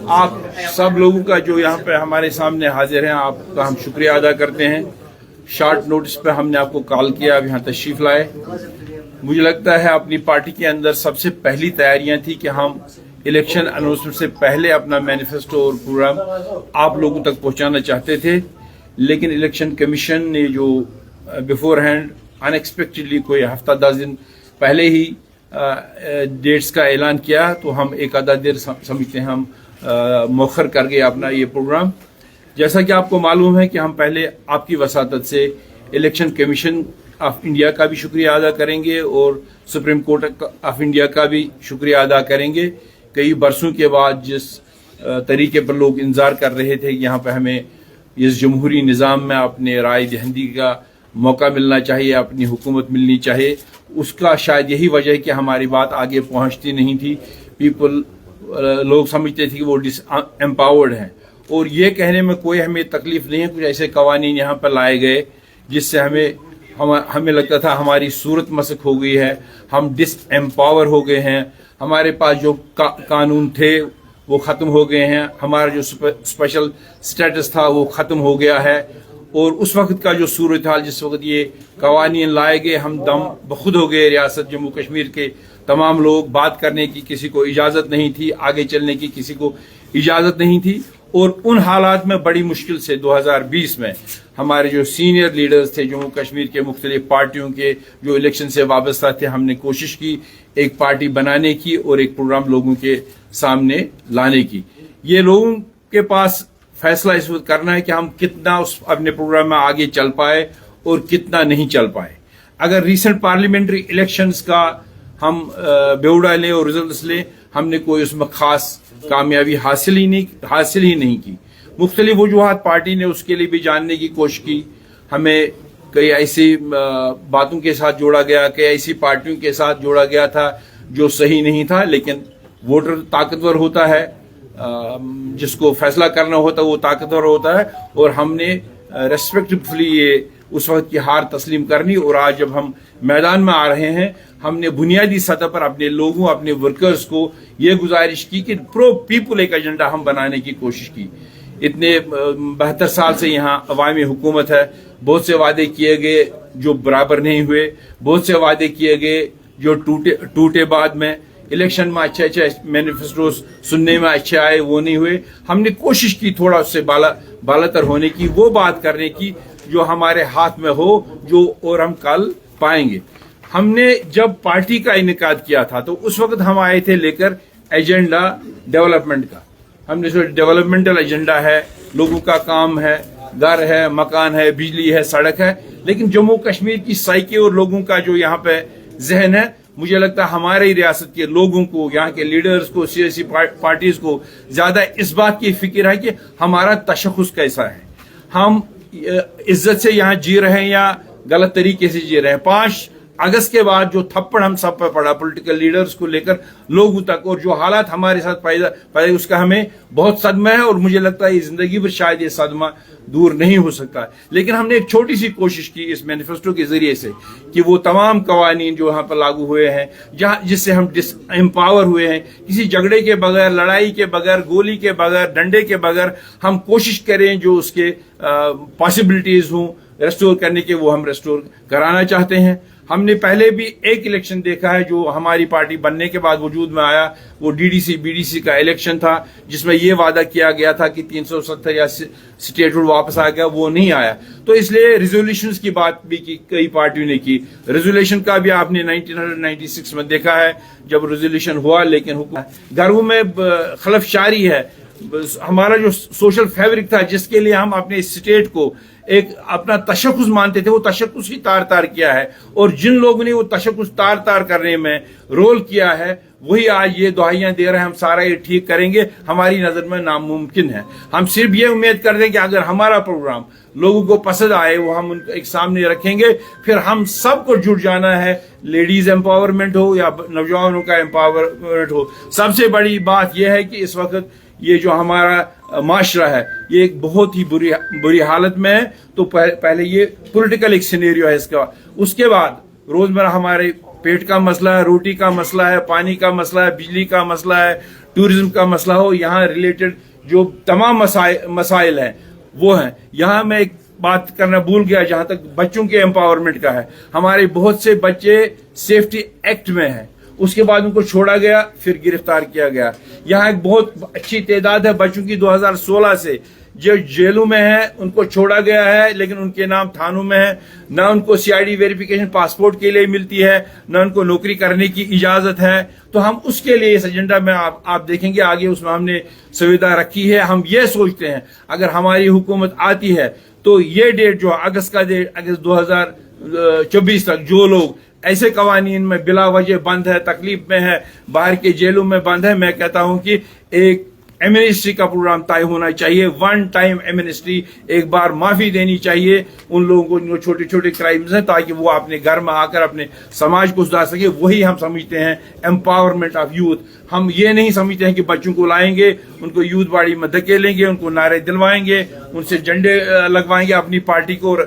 आप सब लोगों का जो यहाँ पे हमारे सामने हाजिर हैं, आपका हम शुक्रिया अदा करते हैं। शॉर्ट नोटिस पे हमने आपको कॉल किया, आप यहाँ तशरीफ लाए। मुझे लगता है अपनी पार्टी के अंदर सबसे पहली तैयारियां थी कि हम इलेक्शन अनाउंसमेंट से पहले अपना मैनिफेस्टो और प्रोग्राम आप लोगों तक पहुंचाना चाहते थे, लेकिन इलेक्शन कमीशन ने जो बिफोर हैंड अनएक्सपेक्टेडली कोई हफ्ता 10 दिन पहले ही डेट्स का ऐलान किया, तो हम एक आधा देर समझते हैं हम मौखर कर गए अपना ये प्रोग्राम। जैसा कि आपको मालूम है कि हम पहले आपकी वसातत से इलेक्शन कमीशन ऑफ इंडिया का भी शुक्रिया अदा करेंगे और सुप्रीम कोर्ट ऑफ इंडिया का भी शुक्रिया अदा करेंगे। कई बरसों के बाद जिस तरीके पर लोग इंतजार कर रहे थे कि यहाँ पे हमें इस जमहूरी निज़ाम में अपने राय दहंदी का मौका मिलना चाहिए, अपनी हुकूमत मिलनी चाहिए, उसका शायद यही वजह है कि हमारी बात आगे पहुँचती नहीं थी। लोग समझते थे कि वो एम्पावर्ड हैं, और ये कहने में कोई हमें तकलीफ नहीं है। कुछ ऐसे कवानीन यहाँ पर लाए गए जिससे हमें लगता था हमारी सूरत मसक हो गई है, हम डिसएम्पावर हो गए हैं, हमारे पास जो कानून थे वो ख़त्म हो गए हैं, हमारा जो स्पेशल स्टेटस था वो ख़त्म हो गया है। और उस वक्त का जो सूरत हाल, जिस वक्त ये कवानीन लाए गए, हम दम बखुद हो गए। रियासत जम्मू कश्मीर के तमाम लोग, बात करने की किसी को इजाज़त नहीं थी, आगे चलने की किसी को इजाज़त नहीं थी। और उन हालात में बड़ी मुश्किल से 2020 में हमारे जो सीनियर लीडर्स थे जम्मू कश्मीर के मुख्तलिफ पार्टियों के, जो इलेक्शन से वाबस्ता थे, हमने कोशिश की एक पार्टी बनाने की और एक प्रोग्राम लोगों के सामने लाने की। ये लोगों के पास फैसला इस वक्त करना है कि हम कितना उस अपने प्रोग्राम में आगे चल पाए और कितना नहीं चल पाए। अगर रिसेंट पार्लियामेंट्री इलेक्शंस का हम ब्यौरा लें और रिजल्ट्स लें, हमने कोई उसमें खास कामयाबी हासिल ही नहीं की। मुख्तलिफ वजूहात पार्टी ने उसके लिए भी जानने की कोशिश की। हमें कई ऐसी बातों के साथ जोड़ा गया, कई ऐसी पार्टियों के साथ जोड़ा गया था जो सही नहीं था, लेकिन वोटर ताकतवर होता है, जिसको फैसला करना होता है वो ताकतवर होता है। और हमने रेस्पेक्टफुली ये उस वक्त की हार तस्लीम करनी, और आज जब हम मैदान में आ रहे हैं, हमने बुनियादी सतह पर अपने लोगों, अपने वर्कर्स को ये गुजारिश की कि प्रो पीपल एक एजेंडा हम बनाने की कोशिश की। इतने 72 साल से यहाँ अवामी हुकूमत है, बहुत से वादे किए गए जो बराबर नहीं हुए, बहुत से वादे किए गए जो टूटे बाद में। इलेक्शन में अच्छे मैनिफेस्टो सुनने में अच्छे आए, वो नहीं हुए। हमने कोशिश की थोड़ा उससे बालातर होने की, वो बात करने की जो हमारे हाथ में हो, जो और हम कल पाएंगे। हमने जब पार्टी का इनेकाद किया था तो उस वक्त हम आए थे लेकर एजेंडा डेवलपमेंट का। हमने सोचा डेवलपमेंटल एजेंडा है, लोगों का काम है, घर है, मकान है, बिजली है, सड़क है। लेकिन जम्मू कश्मीर की साइकी और लोगों का जो यहाँ पे जहन है, मुझे लगता है हमारी रियासत के लोगों को, यहाँ के लीडर्स को, सियासी पार्टीज को ज्यादा इस बात की फिक्र है कि हमारा तशख़्ख़ुस कैसा है, हम इज्जत से यहाँ जी रहे हैं या गलत तरीके से जी रहे हैं। 5 अगस्त के बाद जो थप्पड़ हम सब पर पड़ा पॉलिटिकल लीडर्स को लेकर लोगों तक, और जो हालात हमारे साथ पैदा उसका हमें बहुत सदमा है, और मुझे लगता है जिंदगी भर शायद ये सदमा दूर नहीं हो सकता। लेकिन हमने एक छोटी सी कोशिश की इस मैनिफेस्टो के जरिए से कि वो तमाम कवानीन जो यहाँ पर लागू हुए हैं, जिससे हम डिसएम्पावर हुए हैं, किसी झगड़े के बगैर, लड़ाई के बगैर, गोली के बगैर, डंडे के बगैर हम कोशिश करें जो उसके पॉसिबिलिटीज हों रेस्टोर करने के, वो हम रेस्टोर कराना चाहते हैं। हमने पहले भी एक इलेक्शन देखा है जो हमारी पार्टी बनने के बाद वजूद में आया, वो डीडीसी बीडीसी का इलेक्शन था, जिसमें ये वादा किया गया था कि 370 या स्टेटहुड वापस आ गया, वो नहीं आया। तो इसलिए रिजोल्यूशंस की बात भी की, कई पार्टियों ने की। रेजोल्यूशन का भी आपने 1996 में देखा है जब रेजोल्यूशन हुआ, लेकिन घरों में खलफशारी है। हमारा जो सोशल फैब्रिक था, जिसके लिए हम अपने स्टेट को एक अपना तशख़्ख़ुस मानते थे, वो तशख़्ख़ुस ही तार तार किया है। और जिन लोगों ने वो तशख़्ख़ुस तार तार करने में रोल किया है, वही आज ये दुहाइयां दे रहे हैं हम सारा ये ठीक करेंगे, हमारी नजर में नामुमकिन है। हम सिर्फ ये उम्मीद करते हैं कि अगर हमारा प्रोग्राम लोगों को पसंद आए, वो हम उनके एक सामने रखेंगे, फिर हम सबको जुट जाना है। लेडीज एम्पावरमेंट हो या नौजवानों का एम्पावरमेंट हो, सबसे बड़ी बात यह है कि इस वक्त ये जो हमारा माशरा है, ये एक बहुत ही बुरी हालत में है। तो पहले ये पॉलिटिकल एक सिनेरियो है इसका, उसके बाद रोजमर्रा हमारे पेट का मसला है, रोटी का मसला है, पानी का मसला है, बिजली का मसला है, टूरिज्म का मसला हो, यहाँ रिलेटेड जो तमाम मसाइल हैं वो हैं। यहाँ मैं एक बात करना भूल गया, जहां तक बच्चों के एम्पावरमेंट का है, हमारे बहुत से बच्चे सेफ्टी एक्ट में हैं, उसके बाद उनको छोड़ा गया, फिर गिरफ्तार किया गया। यहाँ एक बहुत अच्छी तादाद है बच्चों की 2016 से जो जेलों में है, उनको छोड़ा गया है, लेकिन उनके नाम थानों में है, ना उनको सीआईडी वेरिफिकेशन पासपोर्ट के लिए मिलती है, ना उनको नौकरी करने की इजाजत है। तो हम उसके लिए इस एजेंडा में आप देखेंगे आगे उसमें हमने सुविधा रखी है। हम ये सोचते हैं अगर हमारी हुकूमत आती है तो ये डेट जो अगस्त का डेट, अगस्त 2024 तक जो लोग ऐसे कवानीन में बिला वजह बंद है, तकलीफ में है, बाहर के जेलों में बंद है, मैं कहता हूं कि एक एमनेस्टी का प्रोग्राम तय होना चाहिए, वन टाइम एमनेस्टी, एक बार माफी देनी चाहिए उन लोगों को जो छोटे छोटे क्राइम्स हैं, ताकि वो अपने घर में आकर अपने समाज को सुधार सके। वही हम समझते हैं एम्पावरमेंट ऑफ यूथ। हम ये नहीं समझते हैं कि बच्चों को लाएंगे, उनको यूथ बॉडी में धकेलेंगे, उनको नारे दिलवाएंगे, उनसे झंडे लगवाएंगे, अपनी पार्टी को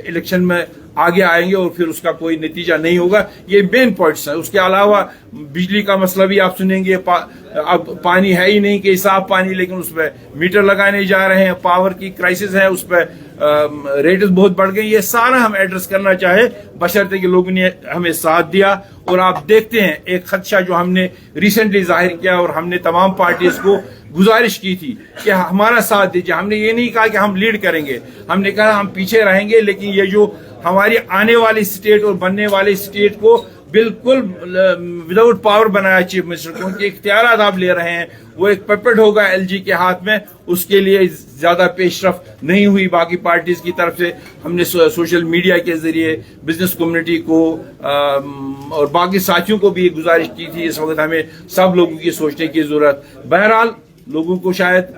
इलेक्शन में आगे आएंगे और फिर उसका कोई नतीजा नहीं होगा। ये मेन पॉइंट्स है। उसके अलावा बिजली का मसला भी आप सुनेंगे, अब पानी है ही नहीं कि साफ पानी, लेकिन उस पर मीटर लगाने जा रहे हैं, पावर की क्राइसिस है, उस पर रेट्स बहुत बढ़ गई। ये सारा हम एड्रेस करना चाहे, बशर्ते कि लोगों ने हमें साथ दिया। और आप देखते हैं एक खदशा जो हमने रिसेंटली जाहिर किया और हमने तमाम पार्टीज को गुजारिश की थी कि हमारा साथ दीजिए। हमने ये नहीं कहा कि हम लीड करेंगे, हमने कहा हम पीछे रहेंगे, लेकिन ये जो हमारी आने वाली स्टेट और बनने वाली स्टेट को बिल्कुल विदाउट पावर बनाया चीफ मिनिस्टर को, उनके इख्तियारात आप ले रहे हैं, वो एक पपेट होगा एलजी के हाथ में। उसके लिए ज्यादा पेशरफ नहीं हुई बाकी पार्टीज की तरफ से। हमने सोशल मीडिया के जरिए बिजनेस कम्युनिटी को और बाकी साथियों को भी गुजारिश की थी, इस वक्त हमें सब लोगों की सोचने की जरूरत। बहरहाल लोगों को शायद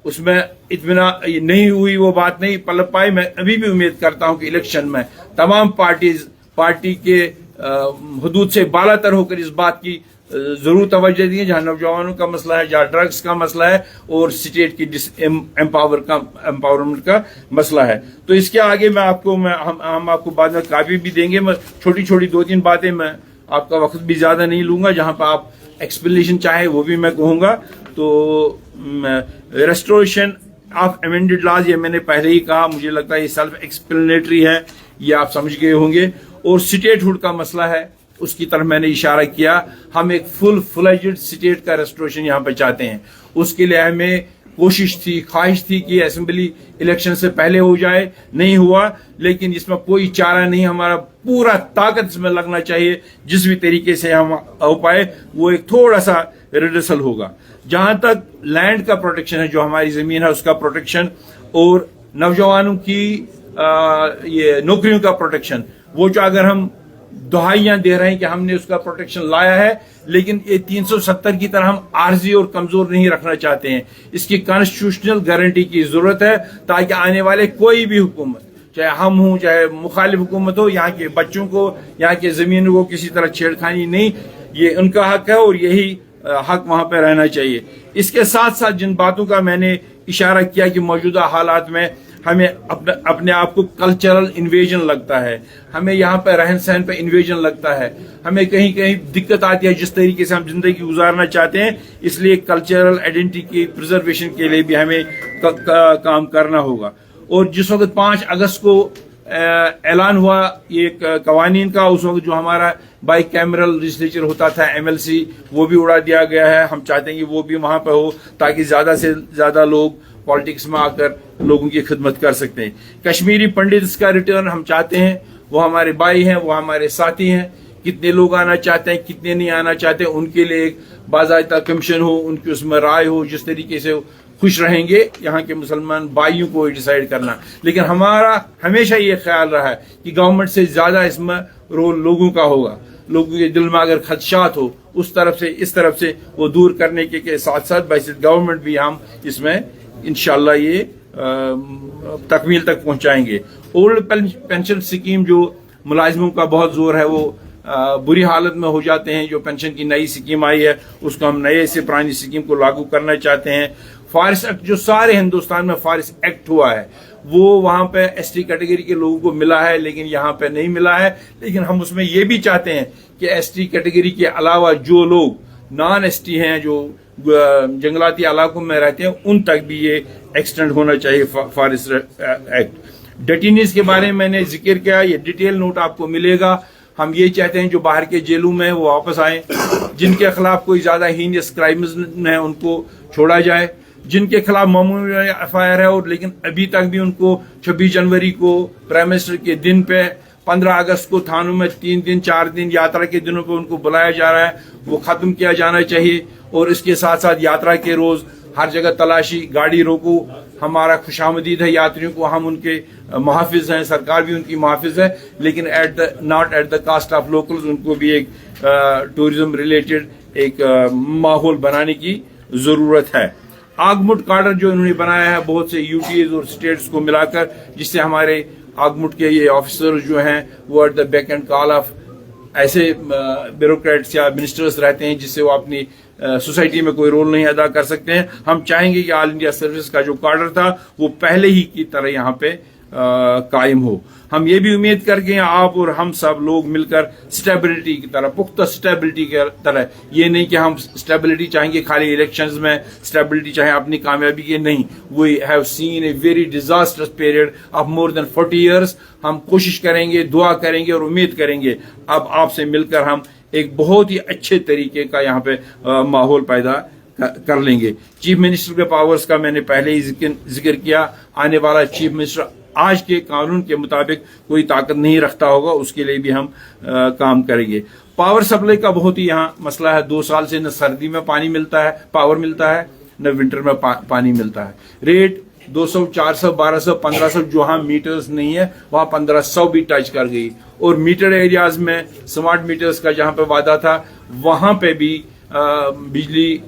उसमें इतना नहीं हुई, वो बात नहीं पलट पाई। मैं अभी भी उम्मीद करता हूं कि इलेक्शन में तमाम पार्टी के हदूद से बालातर होकर इस बात की जरूर तवज्जो दी, जहां नौजवानों का मसला है, जहां ड्रग्स का मसला है और स्टेट की एम्पावरमेंट का मसला है। तो इसके आगे मैं आपको हम आपको बाद में कापी भी देंगे। मैं छोटी छोटी 2-3 बातें, मैं आपका वक्त भी ज्यादा नहीं लूंगा, जहां पर आप एक्सप्लेनेशन चाहे वो भी मैं कहूंगा। तो रेस्टोरेशन ऑफ अमेंडेड लॉज, ये मैंने पहले ही कहा, मुझे लगता है ये सेल्फ एक्सप्लेनेटरी है, ये आप समझ गए होंगे। और स्टेटहुड का मसला है, उसकी तरफ मैंने इशारा किया। हम एक फुल फ्लेज्ड स्टेट का रेस्टोरेशन यहाँ पे चाहते हैं। उसके लिए हमें कोशिश थी, ख्वाहिश थी कि असेंबली इलेक्शन से पहले हो जाए, नहीं हुआ, लेकिन इसमें कोई चारा नहीं, हमारा पूरा ताकत इसमें लगना चाहिए। जिस भी तरीके से हम हो पाए वो एक थोड़ा सा रिडर्सल होगा। जहां तक लैंड का प्रोटेक्शन है, जो हमारी जमीन है उसका प्रोटेक्शन, और नौजवानों की ये नौकरियों का प्रोटेक्शन, वो जो अगर हम दुहाइयां दे रहे हैं कि हमने उसका प्रोटेक्शन लाया है, लेकिन ये 370 की तरह हम आर्जी और कमजोर नहीं रखना चाहते हैं। इसकी कॉन्स्टिट्यूशनल गारंटी की जरूरत है, ताकि आने वाले कोई भी हुकूमत, चाहे हम हों चाहे मुखालिफ हुकूमत हो, यहाँ के बच्चों को, यहाँ के जमीन को किसी तरह छेड़खानी नहीं, ये उनका हक है और यही हक वहां पर रहना चाहिए। इसके साथ साथ जिन बातों का मैंने इशारा किया कि मौजूदा हालात में हमें अपने आप को कल्चरल इन्वेजन लगता है, हमें यहाँ पर रहन सहन पर इन्वेजन लगता है, हमें कहीं कहीं दिक्कत आती है जिस तरीके से हम जिंदगी गुजारना चाहते हैं। इसलिए कल्चरल आइडेंटिटी की प्रिजर्वेशन के लिए भी हमें काम करना होगा। और जिस वक्त 5 अगस्त को ऐलान हुआ ये कवानीन का, उस वक्त जो हमारा बाई कैमरल लेजिस्लेचर होता था MLC, वो भी उड़ा दिया गया है। हम चाहते हैं कि वो भी वहां पर हो, ताकि ज्यादा से ज्यादा लोग पॉलिटिक्स में आकर लोगों की खिदमत कर सकते हैं। कश्मीरी पंडित्स का रिटर्न हम चाहते हैं, वो हमारे भाई हैं, वो हमारे साथी हैं। कितने लोग आना चाहते हैं, कितने नहीं आना चाहते, उनके लिए एक बाज़ाब्ता कमीशन हो, उनकी उसमें राय हो, जिस तरीके से खुश रहेंगे यहाँ के मुसलमान भाइयों को डिसाइड करना। लेकिन हमारा हमेशा ये ख्याल रहा है कि गवर्नमेंट से ज्यादा इसमें रोल लोगों का होगा। लोगों के दिल में अगर खदशात हो, उस तरफ से इस तरफ से वो दूर करने के साथ साथ बैसिस गवर्नमेंट भी हम इसमें इंशाल्लाह ये तकमील तक पहुंचाएंगे। ओल्ड पेंशन स्कीम जो मुलाजिमों का बहुत जोर है, वो बुरी हालत में हो जाते हैं। जो पेंशन की नई स्कीम आई है उसको हम नए से पुरानी स्कीम को लागू करना चाहते हैं। फारिस एक्ट जो सारे हिंदुस्तान में फारिस एक्ट हुआ है, वो वहां पे ST कैटेगरी के लोगों को मिला है, लेकिन यहाँ पे नहीं मिला है। लेकिन हम उसमें ये भी चाहते हैं कि ST कैटेगरी के अलावा जो लोग नॉन ST हैं, जो जंगलाती इलाकों में रहते हैं उन तक भी ये एक्सटेंड होना चाहिए फॉरेस्ट एक्ट। डेटेनीज के बारे में मैंने जिक्र किया, ये डिटेल नोट आपको मिलेगा। हम ये चाहते हैं जो बाहर के जेलों में वो वापस आए, जिनके खिलाफ कोई ज्यादा हीनियस क्राइम्स है उनको छोड़ा जाए, जिनके खिलाफ मामूली एफआईआर है और लेकिन अभी तक भी उनको 26 जनवरी को प्राइम मिनिस्टर के दिन पे, 15 अगस्त को थानों में 3 दिन 4 दिन यात्रा के दिनों पे उनको बुलाया जा रहा है, वो खत्म किया जाना चाहिए। और इसके साथ साथ यात्रा के रोज हर जगह तलाशी, गाड़ी रोको, हमारा खुशामदीद है यात्रियों को, हम उनके मुहाफिज हैं, सरकार भी उनकी मुहाफिज है, लेकिन not at the cost of locals. उनको भी एक टूरिज्म रिलेटेड एक माहौल बनाने की जरूरत है। आगमुट कार्डर जो इन्होंने बनाया है बहुत से यूटीज और स्टेट्स को मिलाकर, जिससे हमारे आगमुट के ये ऑफिसर्स जो हैं वो at the back end call of ऐसे ब्यूरोक्रेट्स या मिनिस्टर्स रहते हैं जिससे वो अपनी सोसाइटी में कोई रोल नहीं अदा कर सकते हैं। हम चाहेंगे कि ऑल इंडिया सर्विस का जो कार्डर था वो पहले ही की तरह यहाँ पे कायम हो। हम ये भी उम्मीद करके आप और हम सब लोग मिलकर स्टेबिलिटी की तरह, पुख्ता स्टेबिलिटी की तरह, ये नहीं कि हम स्टेबिलिटी चाहेंगे खाली इलेक्शंस में, स्टेबिलिटी चाहे अपनी कामयाबी के, नहीं। We have seen a very disasters period of more than 40 years. हम कोशिश करेंगे, दुआ करेंगे और उम्मीद करेंगे अब आपसे मिलकर हम एक बहुत ही अच्छे तरीके का यहाँ पे माहौल पैदा कर लेंगे। चीफ मिनिस्टर के पावर्स का मैंने पहले ही जिक्र किया। आने वाला चीफ मिनिस्टर आज के कानून के मुताबिक कोई ताकत नहीं रखता होगा, उसके लिए भी हम काम करेंगे। पावर सप्लाई का बहुत ही यहाँ मसला है। 2 साल से न सर्दी में पानी मिलता है, पावर मिलता है, न विंटर में पानी मिलता है। रेट 200, 400, 1200, 1500, जहां मीटर्स नहीं है वहां 1500 भी टच कर गई। और मीटर एरियाज में स्मार्ट मीटर्स का जहां पे वादा था वहां पे भी बिजली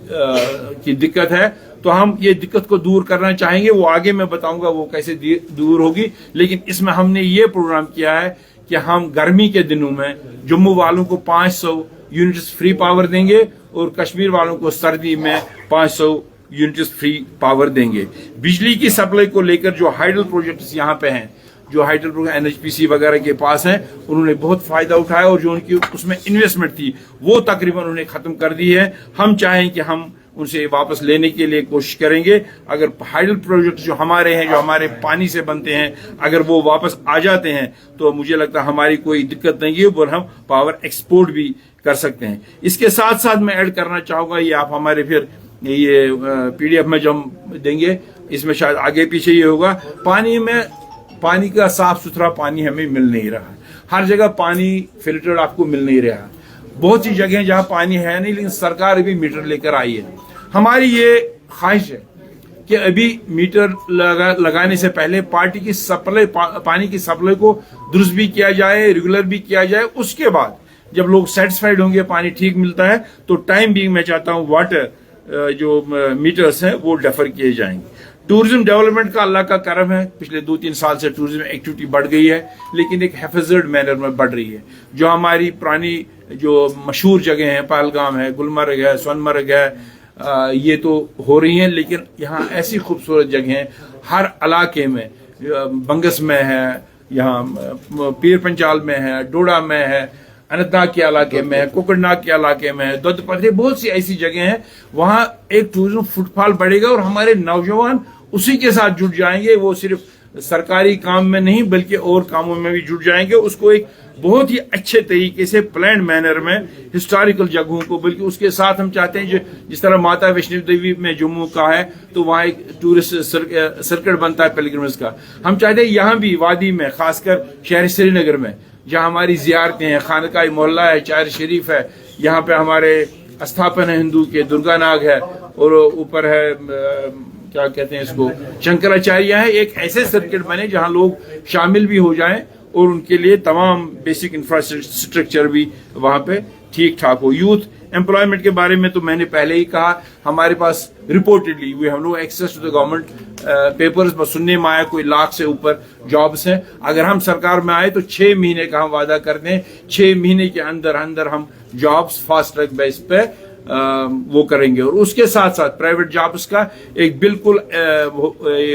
की दिक्कत है। तो हम ये दिक्कत को दूर करना चाहेंगे, वो आगे मैं बताऊंगा वो कैसे दूर होगी। लेकिन इसमें हमने ये प्रोग्राम किया है कि हम गर्मी के दिनों में जम्मू वालों को 500 यूनिट्स फ्री पावर देंगे और कश्मीर वालों को सर्दी में 500 यूनिट्स फ्री पावर देंगे। बिजली की सप्लाई को लेकर जो हाइडल प्रोजेक्ट्स यहाँ पे हैं, जो हाइडल प्रोजेक्ट एनएचपीसी वगैरह के पास हैं, उन्होंने बहुत फायदा उठाया और जो उनकी उसमें इन्वेस्टमेंट थी वो तकरीबन उन्होंने खत्म कर दी है। हम चाहें कि हम उनसे वापस लेने के लिए कोशिश करेंगे। अगर हाइडल प्रोजेक्ट जो हमारे हैं, जो हमारे पानी से बनते हैं, अगर वो वापस आ जाते हैं तो मुझे लगता है हमारी कोई दिक्कत नहीं है और हम पावर एक्सपोर्ट भी कर सकते हैं। इसके साथ साथ मैं ऐड करना चाहूंगा, ये आप हमारे फिर ये पीडीएफ में जो हम देंगे इसमें शायद आगे पीछे ये होगा, पानी का साफ सुथरा पानी हमें मिल नहीं रहा। हर जगह पानी फिल्टर्ड आपको मिल नहीं रहा। बहुत सी जगह जहां पानी है नहीं, लेकिन सरकार अभी मीटर लेकर आई है। हमारी ये ख्वाहिश है कि अभी मीटर लगाने से पहले पार्टी की सप्लाई, पानी की सप्लाई को दुरुस्त भी किया जाए, रेगुलर भी किया जाए। उसके बाद जब लोग सेटिस्फाइड होंगे, पानी ठीक मिलता है, तो टाइम भी मैं चाहता हूं वाटर जो मीटर्स हैं वो डेफर किए जाएंगे। टूरिज्म डेवलपमेंट का अल्लाह का करम है, पिछले 2-3 साल से टूरिज्म एक्टिविटी बढ़ गई है, लेकिन एक हेफाजत मैनर में बढ़ रही है। जो हमारी पुरानी जो मशहूर जगह हैं, पहलगाम है, गुलमर्ग है, सोनमर्ग है, ये तो हो रही हैं, लेकिन यहाँ ऐसी खूबसूरत जगह हैं हर इलाके में। बंगस में है, यहाँ पीर पंचाल में है, डोडा में है, अनंतनाग के इलाके में है, कोकड़नाग के इलाके में है, दुधपथरी, बहुत सी ऐसी जगह हैं। वहां एक टूरिज्म फुटफॉल बढ़ेगा और हमारे नौजवान उसी के साथ जुड़ जाएंगे। वो सिर्फ सरकारी काम में नहीं बल्कि और कामों में भी जुड़ जाएंगे। उसको एक बहुत ही अच्छे तरीके से प्लान मैनर में हिस्टोरिकल जगहों को, बल्कि उसके साथ हम चाहते हैं जिस तरह माता वैष्णो देवी में जम्मू का है तो वहाँ एक टूरिस्ट सर्किट बनता है पिलग्रिमेज का। हम चाहते हैं यहाँ भी वादी में, खासकर शहर श्रीनगर में जहाँ हमारी जियारतें हैं, खानका मोहल्ला है, चार शरीफ है, यहाँ पे हमारे स्थापन है हिंदू के, दुर्गा नाग है, और ऊपर है क्या कहते हैं इसको, शंकराचार्य है। एक ऐसे सर्किट बने जहाँ लोग शामिल भी हो जाएं और उनके लिए तमाम बेसिक इंफ्रास्ट्रक्चर भी वहां पे ठीक ठाक हो। यूथ एम्प्लॉयमेंट के बारे में तो मैंने पहले ही कहा, हमारे पास reportedly we have no access to the government papers, बस सुनने में आया कोई लाख से ऊपर जॉब्स हैं। अगर हम सरकार में आए तो 6 महीने का हम वादा करते हैं, 6 महीने के अंदर अंदर हम जॉब्स फास्ट ट्रैक बेस पे वो करेंगे। और उसके साथ साथ प्राइवेट जॉब्स का एक बिल्कुल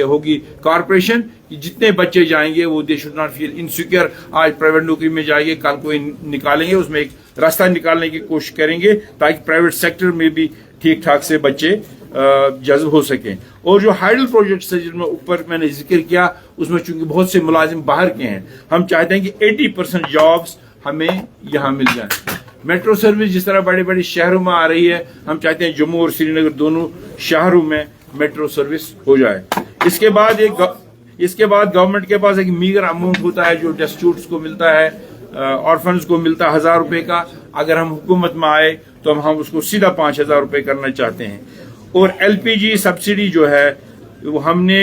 होगी कॉर्पोरेशन कि जितने बच्चे जाएंगे वो they should not feel insecure. आज प्राइवेट नौकरी में जाएंगे, कल कोई निकालेंगे, उसमें एक रास्ता निकालने की कोशिश करेंगे ताकि प्राइवेट सेक्टर में भी ठीक ठाक से बच्चे जज्ब हो सकें। और जो हाइडल प्रोजेक्ट्स है जिनमें ऊपर मैंने जिक्र किया, उसमें चूंकि बहुत से मुलाजिम बाहर के हैं, हम चाहते हैं कि 80% जॉब्स हमें यहाँ मिल जाए। मेट्रो सर्विस जिस तरह बड़े बड़े शहरों में आ रही है, हम चाहते हैं जम्मू और श्रीनगर दोनों शहरों में मेट्रो सर्विस हो जाए। इसके बाद गवर्नमेंट के पास एक मीगर अमाउंट होता है जो डेस्टिट्यूट्स को मिलता है, ऑर्फन्स को मिलता है 1000 रुपए का। अगर हम हुकूमत में आए तो हम उसको सीधा 5000 रुपए करना चाहते हैं। और LPG सब्सिडी जो है वो हमने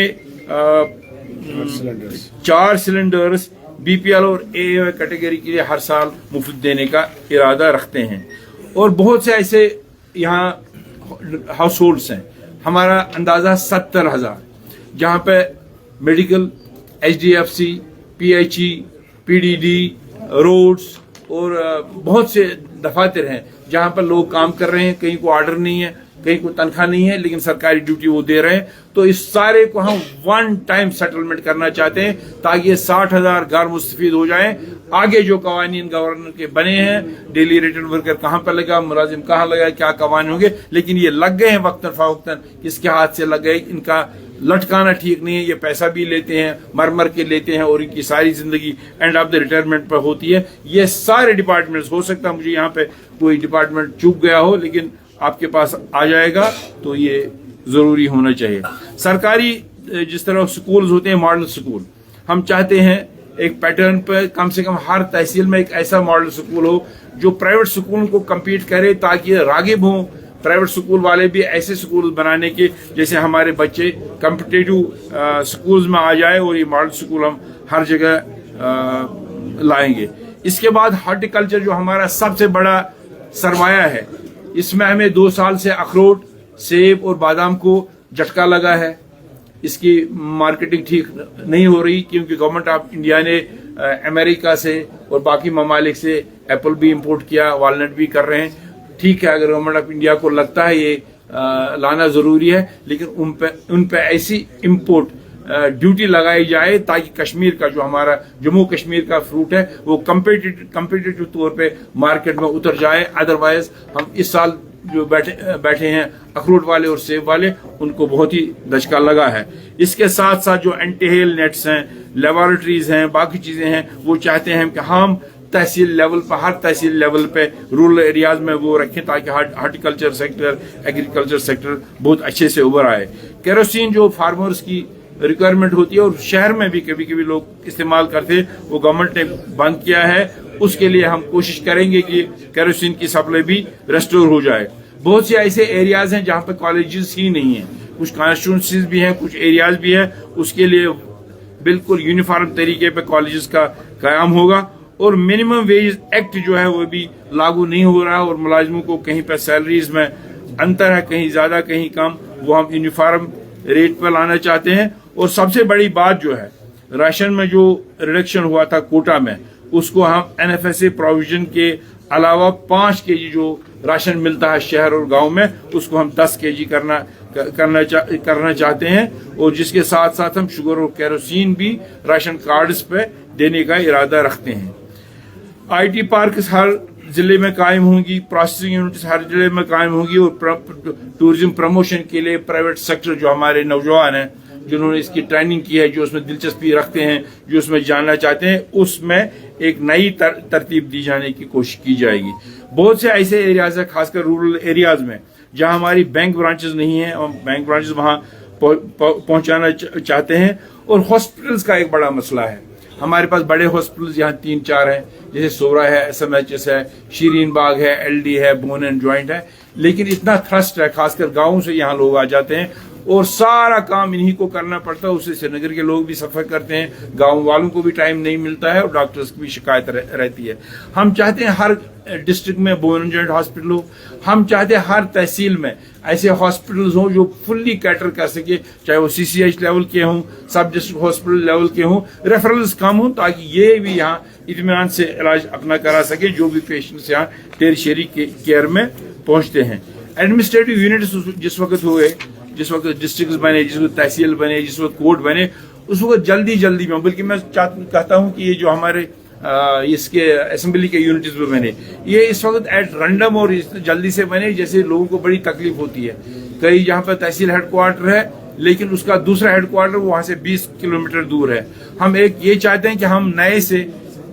4 सिलेंडर्स BPL और AA कैटेगरी के लिए हर साल मुफ्त देने का इरादा रखते हैं। और बहुत से ऐसे यहाँ हाउस होल्ड्स हैं, हमारा अंदाजा 70,000, जहाँ पे medical, HDFC, PHE, PDD, roads और बहुत से दफातर हैं जहाँ पर लोग काम कर रहे हैं, कहीं को ऑर्डर नहीं है, कहीं को तनख्वाह नहीं है, लेकिन सरकारी ड्यूटी वो दे रहे हैं। तो इस सारे को हम वन टाइम सेटलमेंट करना चाहते हैं ताकि ये 60,000 घर मुस्तफीद हो जाएं। आगे जो कवानीन गवर्नर के बने हैं, डेली रेटेड वर्कर कहाँ पर लगा, मुलाजिम कहाँ लगा, क्या कवानीन होंगे, लेकिन ये लग गए हैं वक्तन फवक्तन, किसके हाथ से लग गए, इनका लटकाना ठीक नहीं है। ये पैसा भी लेते हैं, मर के लेते हैं और इनकी सारी जिंदगी एंड ऑफ द रिटायरमेंट पर होती है। ये सारे डिपार्टमेंट्स, हो सकता है मुझे यहाँ पे कोई डिपार्टमेंट चूक गया हो, लेकिन आपके पास आ जाएगा तो ये जरूरी होना चाहिए। सरकारी जिस तरह स्कूल्स होते हैं, मॉडल स्कूल, हम चाहते हैं एक पैटर्न पर कम से कम हर तहसील में एक ऐसा मॉडल स्कूल हो जो प्राइवेट स्कूल को कम्पीट करे, ताकि ये रागिब हों प्राइवेट स्कूल वाले भी ऐसे स्कूल बनाने के जैसे हमारे बच्चे कम्पिटेटिव स्कूल्स में आ जाए, और ये मॉडल स्कूल हम हर जगह लाएंगे। इसके बाद हॉर्टिकल्चर जो हमारा सबसे बड़ा सरमाया है, इसमें हमें 2 साल से अखरोट, सेब और बादाम को झटका लगा है। इसकी मार्केटिंग ठीक नहीं हो रही क्योंकि गवर्नमेंट ऑफ इंडिया ने अमेरिका से और बाकी ममालिक से एप्पल भी इंपोर्ट किया, वालनट भी कर रहे हैं। ठीक है, अगर गवर्नमेंट ऑफ इंडिया को लगता है ये लाना जरूरी है, लेकिन उन पे ऐसी इंपोर्ट ड्यूटी लगाई जाए ताकि कश्मीर का जो हमारा जम्मू कश्मीर का फ्रूट है वो कम्पिटिटिव तौर पे मार्केट में उतर जाए। अदरवाइज हम इस साल जो बैठे हैं अखरोट वाले और सेब वाले, उनको बहुत ही दचका लगा है। इसके साथ साथ जो एंटी हेल नेट्स हैं, लेबोरेटरीज हैं, बाकी चीजें हैं, वो चाहते हैं कि हम तहसील लेवल पर, हर तहसील लेवल पे रूरल एरियाज में वो रखें ताकि हार्टिकल्चर सेक्टर, एग्रीकल्चर सेक्टर बहुत अच्छे से उभर आए। केरोसिन जो फार्मर्स की रिक्वायरमेंट होती है और शहर में भी कभी कभी लोग इस्तेमाल करते, वो गवर्नमेंट ने बंद किया है। उसके लिए हम कोशिश करेंगे कि केरोसिन की सप्लाई भी रेस्टोर हो जाए। बहुत से ऐसे एरियाज हैं जहां पर कॉलेजेस ही नहीं है, कुछ कॉन्स्टिट्यूंसीज भी हैं, कुछ एरियाज भी है, उसके लिए बिल्कुल यूनिफॉर्म तरीके पे कॉलेजेस का कायम होगा। और मिनिमम वेज एक्ट जो है वो भी लागू नहीं हो रहा, और मुलाजिमों को कहीं पर सैलरीज में अंतर है, कहीं ज्यादा कहीं कम, वो हम यूनिफॉर्म रेट पर लाना चाहते हैं। और सबसे बड़ी बात जो है, राशन में जो रिडक्शन हुआ था कोटा में, उसको हम NFSA प्रोविजन के अलावा 5 kg जो राशन मिलता है शहर और गांव में, उसको हम 10 kg करना चाहते हैं। और जिसके साथ साथ हम शुगर और केरोसिन भी राशन कार्ड्स पे देने का इरादा रखते हैं। IT पार्क हर जिले में कायम होंगी, प्रोसेसिंग यूनिट्स हर जिले में कायम होंगी, और टूरिज्म प्रमोशन के लिए प्राइवेट सेक्टर जो हमारे नौजवान हैं जिन्होंने इसकी ट्रेनिंग की है, जो उसमें दिलचस्पी रखते हैं, जो उसमें जानना चाहते हैं, उसमें एक नई तरतीब दी जाने की कोशिश की जाएगी। बहुत से ऐसे एरियाज है, खासकर रूरल एरियाज में, जहां हमारी बैंक ब्रांचेस नहीं है, हम बैंक ब्रांचेस वहां पहुंचाना चाहते हैं। और हॉस्पिटल्स का एक बड़ा मसला है, हमारे पास बड़े हॉस्पिटल्स यहाँ 3-4 हैं, जैसे सोरा है, SMHS है, शीरीन बाग है, LD है, बोन एंड ज्वाइंट है, लेकिन इतना थ्रस्ट है, खासकर गाँव से यहाँ लोग आ जाते हैं और सारा काम इन्हीं को करना पड़ता है। उससे श्रीनगर के लोग भी सफर करते हैं, गांव वालों को भी टाइम नहीं मिलता है और डॉक्टर्स की भी शिकायत रहती है। हम चाहते हैं हर डिस्ट्रिक्ट में बोन एंड ज्वाइंट हॉस्पिटल हो, हम चाहते हैं हर तहसील में ऐसे हॉस्पिटल्स हों जो फुल्ली कैटर कर सके, चाहे वो CCH लेवल के हों, सब डिस्ट्रिक्ट हॉस्पिटल लेवल के हों, रेफरल्स कम हों, ताकि ये भी यहाँ इत्मीनान से इलाज अपना करा सके जो भी पेशेंट्स यहाँ टेरिशरी केयर में पहुंचते हैं। एडमिनिस्ट्रेटिव यूनिट्स जिस वक्त हुए, जिस वक्त डिस्ट्रिक्ट बने, जिस वक्त तहसील बने, जिस वक्त कोर्ट बने, उस वक्त जल्दी में, बल्कि मैं कहता हूं कि ये जो हमारे इसके असेंबली के यूनिट्स में बने, ये इस वक्त एट रैंडम और जल्दी से बने, जैसे लोगों को बड़ी तकलीफ होती है। कई जहाँ पर तहसील हेडक्वार्टर है लेकिन उसका दूसरा हेडक्वार्टर वहां से 20 किलोमीटर दूर है। हम एक ये चाहते हैं कि हम नए से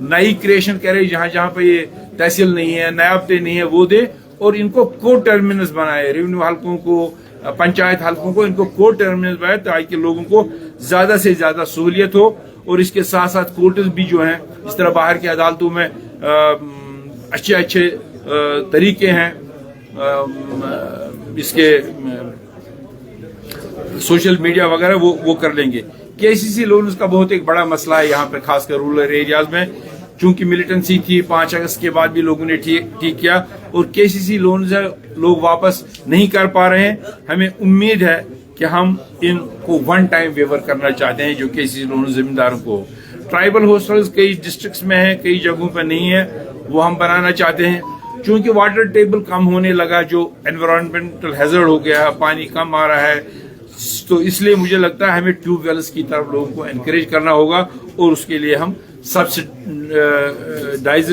नई क्रिएशन करें, जहाँ जहाँ पे ये तहसील नहीं है, नायाबते नहीं है, वो दे और इनको को टर्मिनस बनाए, रेवेन्यू हल्कों को, पंचायत हल्कों को, इनको को टर्मिनस बनाए ताकि लोगों को ज्यादा से ज्यादा सहूलियत हो। और इसके साथ साथ कोर्ट्स भी जो हैं, इस तरह बाहर की अदालतों में अच्छे अच्छे तरीके हैं, इसके सोशल मीडिया वगैरह वो कर लेंगे। केसीसी लोन्स का बहुत एक बड़ा मसला है यहाँ पे, खासकर रूरल एरियाज में, चूंकि मिलिटेंसी थी 5 अगस्त के बाद भी लोगों ने ठीक किया और केसीसी लोन्स लोग वापस नहीं कर पा रहे हैं। हमें उम्मीद है कि हम इनको वन टाइम वेवर करना चाहते हैं, जो केसीसी लोन जिम्मेदारों को। ट्राइबल हॉस्टल्स कई डिस्ट्रिक्ट्स में है, कई जगहों पर नहीं है, वो हम बनाना चाहते हैं। चूंकि वाटर टेबल कम होने लगा, जो एनवायरमेंटल हैजर्ड हो गया, पानी कम आ रहा है, तो इसलिए मुझे लगता है हमें ट्यूबवेल्स की तरफ लोगों को एनकरेज करना होगा और उसके लिए हम सब्सिडाइज्ड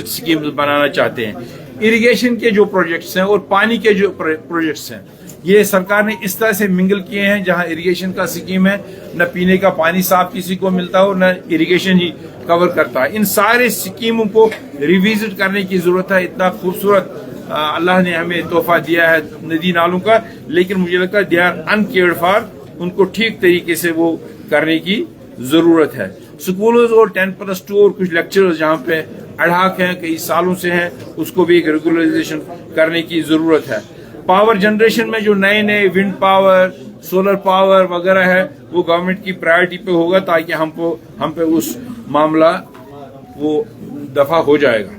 स्कीम्स बनाना चाहते हैं। इरिगेशन के जो प्रोजेक्ट्स हैं और पानी के जो प्रोजेक्ट्स हैं, ये सरकार ने इस तरह से मिंगल किए हैं, जहां इरिगेशन का स्कीम है, न पीने का पानी साफ किसी को मिलता हो, न इरिगेशन ही कवर करता है। इन सारे स्कीमों को रिविजिट करने की जरूरत है। इतना खूबसूरत अल्लाह ने हमें तोहफा दिया है नदी नालों का, लेकिन मुझे लगता है दे आर अनकेयर्ड फॉर, उनको ठीक तरीके से वो करने की जरूरत है। स्कूलों और 10+2 और कुछ लेक्चरर्स जहाँ पे अड़ाक हैं, कई सालों से हैं, उसको भी एक रेगुलराइजेशन करने की जरूरत है। पावर जनरेशन में जो नए नए विंड पावर, सोलर पावर वगैरह है, वो गवर्नमेंट की प्रायोरिटी पे होगा, ताकि हम पे उस मामला वो दफा हो जाएगा।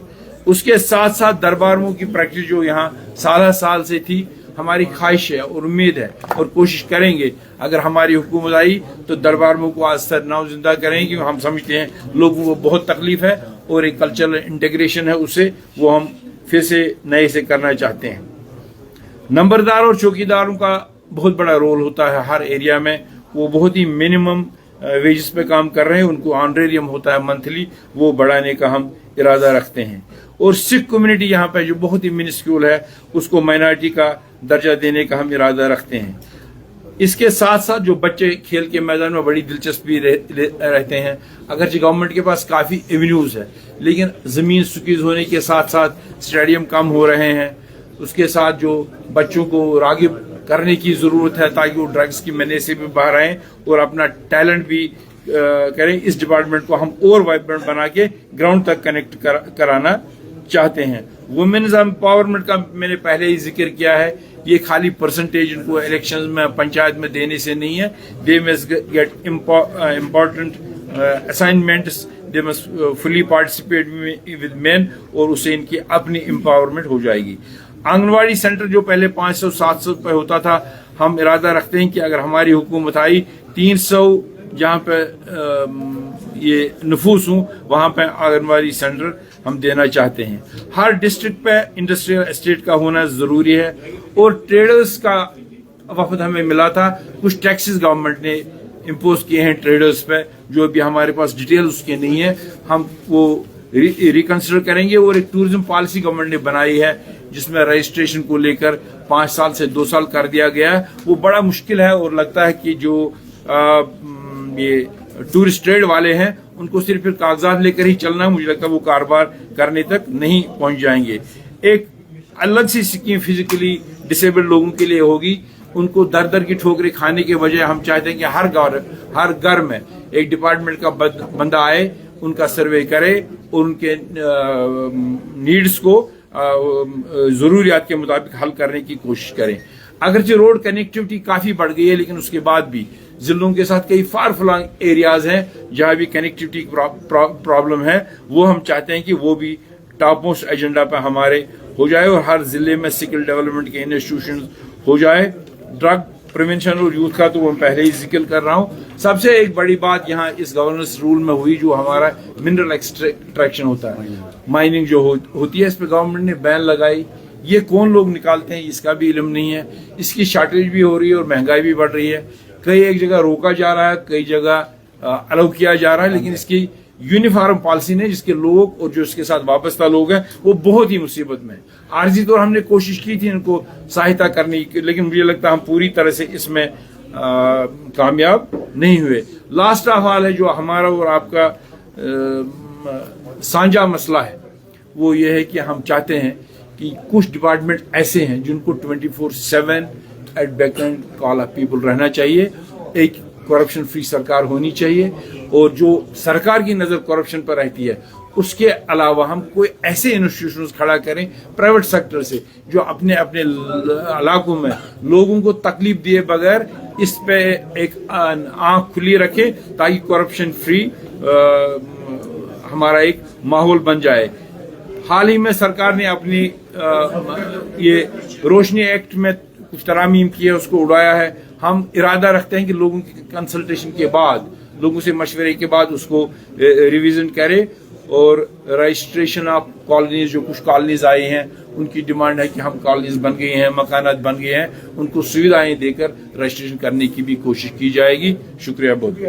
उसके साथ साथ दरबारों की प्रैक्टिस जो यहाँ साल से थी, हमारी ख्वाहिश है और उम्मीद है और कोशिश करेंगे, अगर हमारी हुकूमत आई तो दरबारों को आज सर नौ जिंदा करेंगे, क्योंकि हम समझते हैं लोगों को बहुत तकलीफ है और एक कल्चरल इंटीग्रेशन है, उससे वो हम फिर से नए से करना चाहते हैं। नंबरदार और चौकीदारों का बहुत बड़ा रोल होता है हर एरिया में, वो बहुत ही मिनिमम वेजेस पे काम कर रहे हैं, उनको ऑनरेरियम होता है मंथली, वो बढ़ाने का हम इरादा रखते हैं। और सिख कम्युनिटी यहाँ पे जो बहुत ही मिनिस्क्यूल है, उसको माइनॉरिटी का दर्जा देने का हम इरादा रखते हैं। इसके साथ साथ जो बच्चे खेल के मैदान में बड़ी दिलचस्पी रहते हैं, अगरचे गवर्नमेंट के पास काफी एवेन्यूज है, लेकिन जमीन स्क्वीज होने के साथ साथ स्टेडियम कम हो रहे हैं। उसके साथ जो बच्चों को रागिब करने की जरूरत है, ताकि वो ड्रग्स की मैने से भी बाहर आए और अपना टैलेंट भी करें। इस डिपार्टमेंट को हम और वाइब्रेंट बना के ग्राउंड तक कनेक्ट कराना चाहते हैं। वुमेन्स एम्पावरमेंट का मैंने पहले ही जिक्र किया है, ये खाली परसेंटेज उनको इलेक्शंस में पंचायत में देने से नहीं है। They must get important assignments, they must fully participate with main, और उससे इनकी अपनी एम्पावरमेंट हो जाएगी। आंगनवाड़ी सेंटर जो पहले 500-700 पे होता था, हम इरादा रखते हैं कि अगर हमारी हुकूमत आई 300 जहाँ पे ये नफूस हूँ, वहां पे आंगनवाड़ी सेंटर हम देना चाहते हैं। हर डिस्ट्रिक्ट पे इंडस्ट्रियल एस्टेट का होना जरूरी है। और ट्रेडर्स का वफद हमें मिला था, कुछ टैक्सेस गवर्नमेंट ने इम्पोज किए हैं ट्रेडर्स पे, जो भी हमारे पास डिटेल उसके नहीं है, हम वो रिकंसिडर करेंगे। और एक टूरिज्म पॉलिसी गवर्नमेंट ने बनाई है, जिसमें रजिस्ट्रेशन को लेकर 5 साल से 2 साल कर दिया गया है। वो बड़ा मुश्किल है और लगता है कि जो ये टूरिस्ट ट्रेड वाले हैं, उनको सिर्फ फिर कागजात लेकर ही चलना है, मुझे लगता है वो कारोबार करने तक नहीं पहुंच जाएंगे। एक अलग सी स्कीम फिजिकली डिसेबल्ड लोगों के लिए होगी, उनको दर दर की ठोकरें खाने के बजाय हम चाहते हैं कि हर घर में एक डिपार्टमेंट का बंदा आए, उनका सर्वे करे और उनके नीड्स को जरूरियात के मुताबिक हल करने की कोशिश करें। अगरचे रोड कनेक्टिविटी काफी बढ़ गई है, लेकिन उसके बाद भी जिलों के साथ कई फार फ्लंग एरियाज हैं जहां भी कनेक्टिविटी प्रॉब्लम है, वो हम चाहते हैं कि वो भी टॉप मोस्ट एजेंडा पे हमारे हो जाए और हर जिले में स्किल डेवलपमेंट के इंस्टीट्यूशन हो जाए। ड्रग प्रिवेंशन और यूथ का तो मैं पहले ही जिक्र कर रहा हूं। सबसे एक बड़ी बात यहाँ इस गवर्नेंस रूल में हुई, जो हमारा मिनरल एक्सट्रैक्शन होता है, माइनिंग जो होती है, इस पे गवर्नमेंट ने बैन लगाई। ये कौन लोग निकालते हैं इसका भी इल्म नहीं है, इसकी शॉर्टेज भी हो रही है और महंगाई भी बढ़ रही है। कई एक जगह रोका जा रहा है, कई जगह अलाउ किया जा रहा है, लेकिन इसकी यूनिफॉर्म पॉलिसी नहीं, जिसके लोग और जो इसके साथ वाबस्ता लोग हैं वो बहुत ही मुसीबत में हैं। आर्जी तौर हमने कोशिश की थी इनको सहायता करने की, लेकिन मुझे लगता है हम पूरी तरह से इसमें कामयाब नहीं हुए। लास्ट ऑफ ऑल है जो हमारा और आपका साझा मसला है, वो ये है कि हम चाहते हैं कि कुछ डिपार्टमेंट ऐसे हैं जिनको 24/7 at back end call of people रहना चाहिए, एक करप्शन फ्री सरकार होनी चाहिए, और जो सरकार की नजर करप्शन पर रहती है उसके अलावा हम कोई ऐसे इंस्टीट्यूशंस खड़ा करें प्राइवेट सेक्टर से जो अपने अपने इलाकों में लोगों को तकलीफ दिए बगैर इस पे एक आंख खुली रखे, ताकि करप्शन फ्री हमारा एक माहौल बन जाए। हाल ही में सरकार ने अपनी ये रोशनी एक्ट में कुछ तरामीम की है, उसको उड़ाया है। हम इरादा रखते हैं कि लोगों की कंसल्टेशन के बाद, लोगों से मशवरे के बाद उसको रिवीजन करे, और रजिस्ट्रेशन ऑफ कॉलोनीज, जो कुछ कॉलोनीज आई हैं उनकी डिमांड है कि हम कॉलोनीज बन गई हैं, मकानात बन गए हैं, उनको सुविधाएं देकर रजिस्ट्रेशन करने की भी कोशिश की जाएगी। शुक्रिया बहुत।